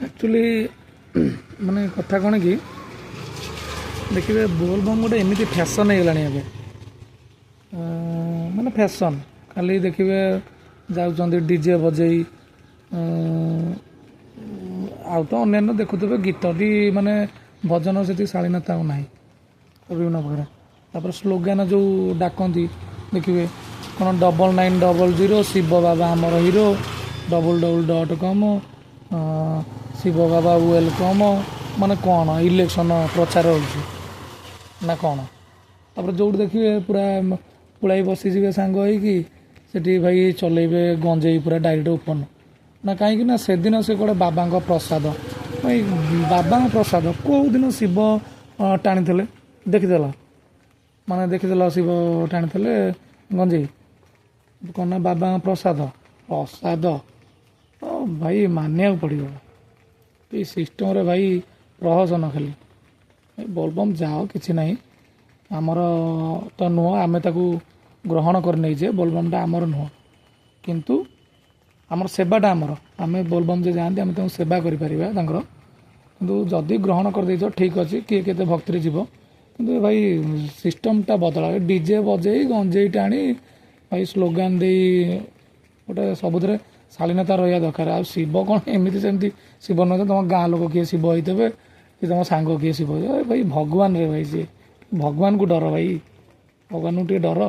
actually माने कथा कौन कि देखिए बोलबम गोटे एमती फैशन होगला माने फैशन खाली देखिए जाऊँ डीजे बजई आउ तो अन्य देखुवे गीतटी माने भजन से शालीनता ना विभिन्न प्रकार तापर स्लोगान जो डाकती देखिए कौन 9900 शिव बाबा आमर हिरो www.com शिव बाबा वेलकम माने कौन इलेक्शन प्रचार ना कौन तापर जो देखिए पूरा पुलाई बसीजे सांग होती भाई चलेबे गंजेई पूरा डायरेक्ट ओपन ना कहीं ना से दिन से कौटे बाबा प्रसाद भाई बाबा प्रसाद कौ दिन शिव टाणी देखीदेल माने देखीदेल शिव टाणी गंजेई कौन ना बाबा प्रसाद प्रसाद भाई मानिया पड़ो ये सिस्टम रे भाई प्रहसन खाली बोलबम जाओ कि ना आमर तो नुह आम ग्रहण कर नहीं जे बोलबमटा आमर नुह किंतु आमर सेवाटा आमर आम बोलबम जे जाती आम सेवा करें किंतु जदि ग्रहण कर दे ठीक अच्छे किए के भक्ति जीव कि भाई सिस्टमटा बदला डीजे बजे गंजे टाणी भाई स्लोगान दे गोटे सबुथे शालीनता रहा दरकार आ शिव कौन एमती सेमती शिव नुहे तुम गाँ लोक किए शिव होते कि तुम सांग किए शिव भाई भगवान रे भाई सी भगवान को डर भाई भगवान को डर